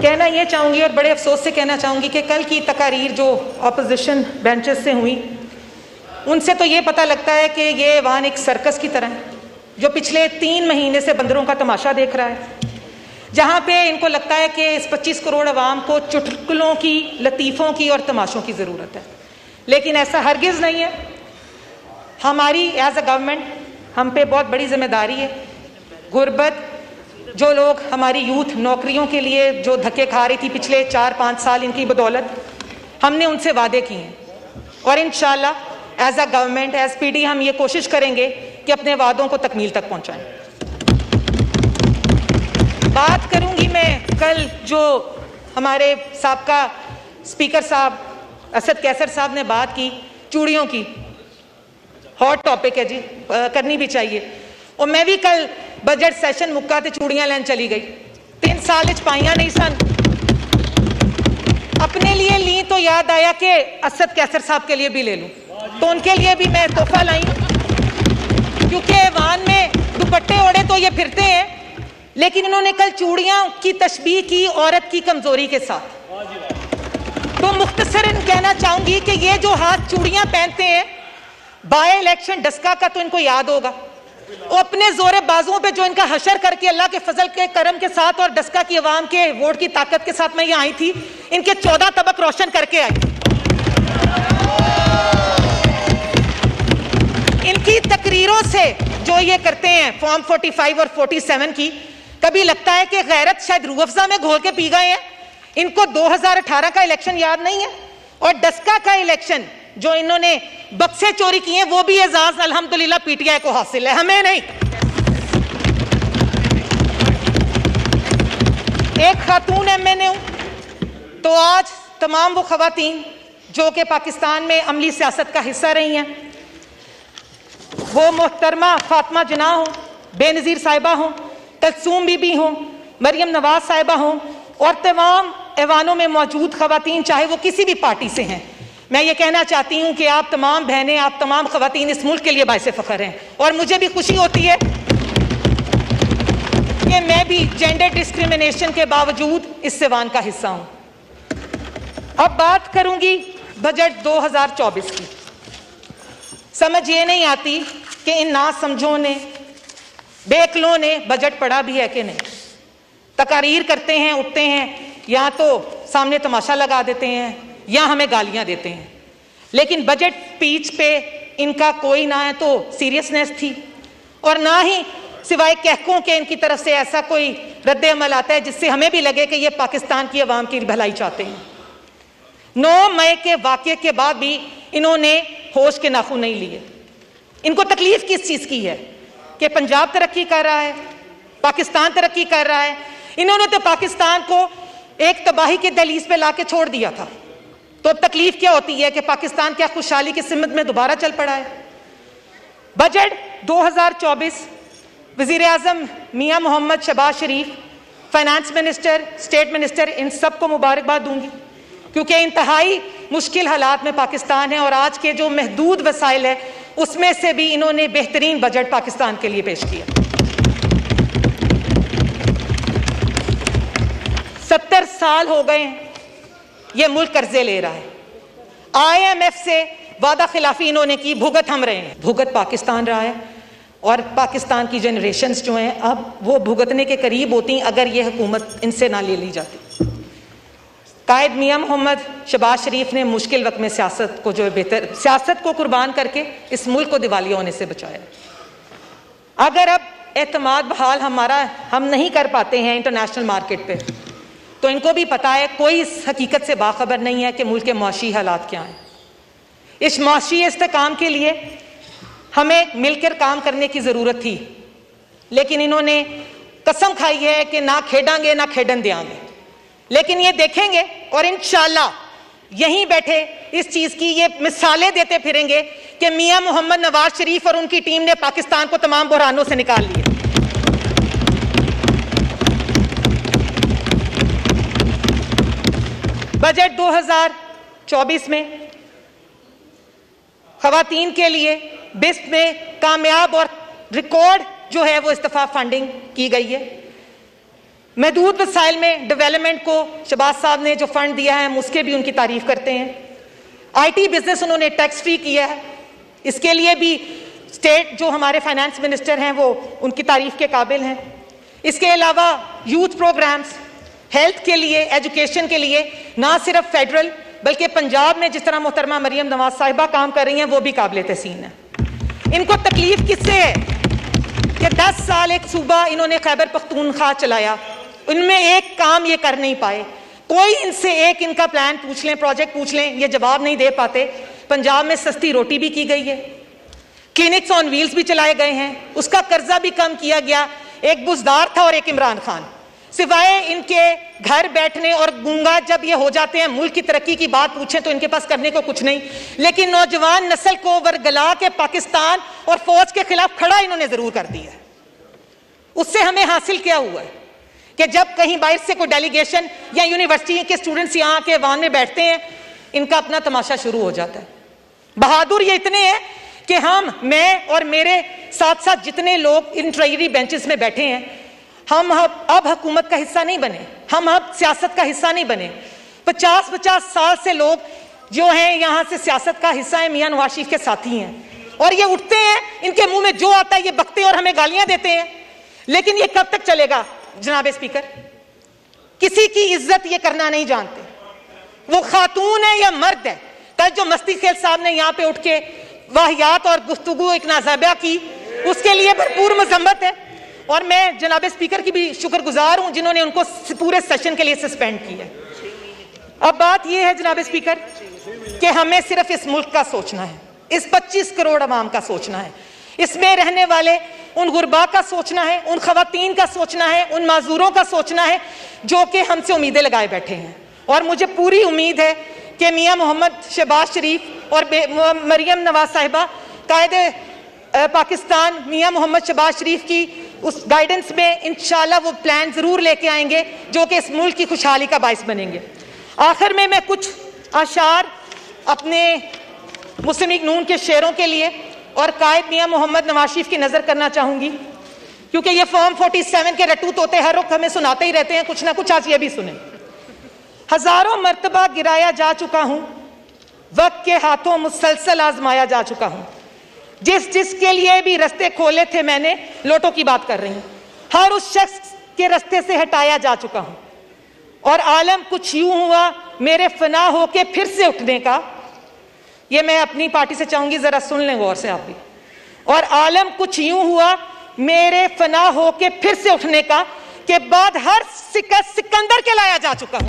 कहना ये चाहूँगी और बड़े अफसोस से कहना चाहूँगी कि कल की तकारीर जो अपोजिशन बेंचेस से हुई, उनसे तो ये पता लगता है कि ये ऐवान एक सर्कस की तरह है जो पिछले 3 महीने से बंदरों का तमाशा देख रहा है, जहाँ पे इनको लगता है कि इस 25 करोड़ अवाम को चुटकुलों की, लतीफ़ों की और तमाशों की ज़रूरत है। लेकिन ऐसा हरगिज़ नहीं है। हमारी एज अ गवर्नमेंट हम पे बहुत बड़ी जिम्मेदारी है। गुर्बत, जो लोग हमारी यूथ नौकरियों के लिए जो धक्के खा रही थी पिछले 4-5 साल, इनकी बदौलत हमने उनसे वादे किए हैं और इंशाल्लाह as a government, as PD हम ये कोशिश करेंगे कि अपने वादों को तकमील तक पहुंचाएं। बात करूंगी मैं कल जो हमारे साबका स्पीकर साहब असद कैसर साहब ने बात की चूड़ियों की, हॉट टॉपिक है जी, करनी भी चाहिए। और मैं भी कल बजट सैशन मुक्का ते चूड़ियां लैन चली गई, 3 साल पाइया नहीं सन, अपने लिए ली तो याद आया कि असद कैसर साहब के लिए भी ले लूं, तो उनके लिए भी मैं तोहफा लाई, क्योंकि ऐवान में दुपट्टे ओढ़े तो ये फिरते हैं, लेकिन इन्होंने कल चूड़ियां की तशबीह की औरत की कमजोरी के साथ। तो मुख्तसरन कहना चाहूंगी कि ये जो हाथ चूड़ियां पहनते हैं, बाय इलेक्शन डस्का का तो इनको याद होगा, और अपने जोरे बाजुओं पे जो इनका हशर करके अल्लाह के फजल के करम के साथ और डस्का की अवाम के वोट की ताकत के साथ मैं ये आई थी, इनके 14 तबक रोशन करके आई। इनकी तकरीरों से जो ये करते हैं फॉर्म 45 और 47 की, कभी लगता है कि गैरत शायद रूह अफ़ज़ा में घोल के पी गए हैं। इनको 2018 का इलेक्शन याद नहीं है, और डस्का का इलेक्शन जो इन्होंने बक्से चोरी किए वो भी एजाज अल्हम्दुलिल्लाह पीटीआई को हासिल है, हमें नहीं। एक खातून एमएनए हूं, तो आज तमाम वो खवातीन जो कि पाकिस्तान में अमली सियासत का हिस्सा रही हैं, वो मोहतरमा फातिमा जिन्ना हो, बेनज़ीर साहिबा हो, तलसूम बीबी हो, मरियम नवाज साहिबा हो, और तमाम ऐवानों में मौजूद खवातीन चाहे वो किसी भी पार्टी से हैं, मैं ये कहना चाहती हूं कि आप तमाम बहनें, आप तमाम खवातीन इस मुल्क के लिए बाइसे फख्र हैं। और मुझे भी खुशी होती है कि मैं भी जेंडर डिस्क्रिमिनेशन के बावजूद इस ऐवान का हिस्सा हूं। अब बात करूंगी बजट 2024 की। समझ ये नहीं आती कि इन ना समझों ने, बेकलों ने बजट पढ़ा भी है कि नहीं। तकारीर करते हैं, उठते हैं, या तो सामने तमाशा लगा देते हैं या हमें गालियां देते हैं, लेकिन बजट स्पीच पे इनका कोई ना है तो सीरियसनेस थी, और ना ही सिवाय कहकों के इनकी तरफ से ऐसा कोई रद्द अमल आता है जिससे हमें भी लगे कि ये पाकिस्तान की अवाम की भलाई चाहते हैं। 9 मई के वाक़े के बाद भी इन्होंने होश के नाखून नहीं लिए। इनको तकलीफ किस चीज़ की है कि पंजाब तरक्की कर रहा है, पाकिस्तान तरक्की कर रहा है। इन्होंने तो पाकिस्तान को एक तबाही के दहलीज पे लाके छोड़ दिया था, तो अब तकलीफ क्या होती है कि पाकिस्तान क्या खुशहाली की सिमत में दोबारा चल पड़ा है। बजट 2024 वज़ीर आज़म मियां मोहम्मद शहबाज शरीफ, फाइनेंस मिनिस्टर, स्टेट मिनिस्टर, इन सबको मुबारकबाद दूंगी, क्योंकि इंतहाई मुश्किल हालात में पाकिस्तान है और आज के जो महदूद वसाइल है उसमें से भी इन्होंने बेहतरीन बजट पाकिस्तान के लिए पेश किया। 70 साल हो गए ये मुल्क कर्जे ले रहा है, IMF से वादा खिलाफी इन्होंने की, भुगत हम रहे हैं, भुगत पाकिस्तान रहा है, और पाकिस्तान की जनरेशन्स जो हैं अब वो भुगतने के करीब होती अगर ये हुकूमत इनसे ना ले ली जाती। कायद मियां मोहम्मद शहबाज शरीफ ने मुश्किल वक्त में सियासत को जो बेहतर सियासत को कुर्बान करके इस मुल्क को दिवालिया होने से बचाया। अगर अब एतमाद बहाल हम नहीं कर पाते हैं इंटरनेशनल मार्केट पे, तो इनको भी पता है, कोई इस हकीकत से बाखबर नहीं है कि मुल्क के माशी हालात क्या हैं। इस माशी इस्तेकाम के लिए हमें मिलकर काम करने की ज़रूरत थी, लेकिन इन्होंने कसम खाई है कि ना खेडांगे ना खेडन देंगे, लेकिन ये देखेंगे और इंशाल्लाह यहीं बैठे इस चीज़ की ये मिसालें देते फिरेंगे कि मियां मोहम्मद नवाज शरीफ और उनकी टीम ने पाकिस्तान को तमाम बुहरानों से निकाल लिया। बजट 2024 में खवातीन के लिए बिस्त में कामयाब और रिकॉर्ड जो है वो इस्तफा फंडिंग की गई है। महदूद वसाइल में डेवलपमेंट को शहबाज साहब ने जो फंड दिया है हम उसके भी उनकी तारीफ करते हैं। आईटी बिजनेस उन्होंने टैक्स फ्री किया है, इसके लिए भी स्टेट जो हमारे फाइनेंस मिनिस्टर हैं वो उनकी तारीफ के काबिल हैं। इसके अलावा यूथ प्रोग्राम्स, हेल्थ के लिए, एजुकेशन के लिए, ना सिर्फ फेडरल बल्कि पंजाब में जिस तरह मोहतरमा मरियम नवाज साहिबा काम कर रही हैं वो भी काबिल तहसीन है। इनको तकलीफ किससे है कि 10 साल एक सूबा इन्होंने खैबर पख्तूनख्वा चलाया, उनमें एक काम ये कर नहीं पाए। कोई इनसे एक इनका प्लान पूछ लें, प्रोजेक्ट पूछ लें, ये जवाब नहीं दे पाते। पंजाब में सस्ती रोटी भी की गई है, क्लिनिक्स ऑन व्हील्स भी चलाए गए हैं, उसका कर्जा भी कम किया गया। एक बुजदार था और एक इमरान खान, सिवाय इनके घर बैठने और गूंगा जब ये हो जाते हैं मुल्क की तरक्की की बात पूछें तो इनके पास करने को कुछ नहीं। लेकिन नौजवान नस्ल को वरगला के पाकिस्तान और फौज के खिलाफ खड़ा इन्होंने जरूर कर दिया। उससे हमें हासिल क्या हुआ है कि जब कहीं बाहर से कोई डेलीगेशन या यूनिवर्सिटी के स्टूडेंट्स यहाँ के वाहन में बैठते हैं, इनका अपना तमाशा शुरू हो जाता है। बहादुर ये इतने हैं कि मैं और मेरे साथ साथ जितने लोग इन ट्रेजरी बेंचेस में बैठे हैं, हम अब हुकूमत का हिस्सा नहीं बने, हम अब सियासत का हिस्सा नहीं बने। 50-50 साल से लोग जो हैं यहाँ से सियासत का हिस्सा है, मियां नवाज शरीफ के साथी हैं, और ये उठते हैं, इनके मुंह में जो आता है ये बकते और हमें गालियां देते हैं। लेकिन ये कब तक चलेगा जनाब स्पीकर? किसी की इज्जत ये करना नहीं जानते, वो खातून है या मर्द है। कल जो मस्ती खेल साहब ने यहाँ पे उठ के वाहियात और गुफ्तगू एक नाज़ाबिया की, उसके लिए भरपूर मजम्मत है, और मैं जनाब स्पीकर की भी शुक्रगुजार हूं जिन्होंने उनको पूरे सेशन के लिए सस्पेंड किया। अब बात यह है जनाब स्पीकर कि हमें सिर्फ इस मुल्क का सोचना है, इस 25 करोड़ अवाम का सोचना है, इसमें रहने वाले उन गुरबा का सोचना है, उन खवातीन का सोचना है, उन माजूरों का सोचना है जो कि हमसे उम्मीदें लगाए बैठे हैं। और मुझे पूरी उम्मीद है कि मियां मोहम्मद शहबाज शरीफ और मरियम नवाज साहिबा कायदे पाकिस्तान मियां मोहम्मद शहबाज शरीफ की उस गाइडेंस में इंशाल्लाह वो प्लान जरूर लेके आएंगे जो कि इस मुल्क की खुशहाली का बाइस बनेंगे। आखिर में मैं कुछ अशार अपने मुस्लिम लीग नून के शेरों के लिए और कायद मियां मोहम्मद नवाज शरीफ की नजर करना चाहूंगी, क्योंकि ये फॉर्म 47 के रटू तोते हर वक्त हमें सुनाते ही रहते हैं, कुछ ना कुछ आज ये भी सुने। हजारों मर्तबा गिराया जा चुका हूं, वक्त के हाथों मुसलसल आजमाया जा चुका हूं, जिसके लिए भी रास्ते खोले थे मैंने, लोटों की बात कर रही हूं, हर उस शख्स के रास्ते से हटाया जा चुका हूं। और आलम कुछ यूं हुआ मेरे फना होके फिर से उठने का, ये मैं अपनी पार्टी से चाहूंगी जरा सुन लें गौर से आप भी। और आलम कुछ यूं हुआ मेरे फना होके फिर से उठने का, के बाद हर सिकंदर के लाया जा चुका हूं।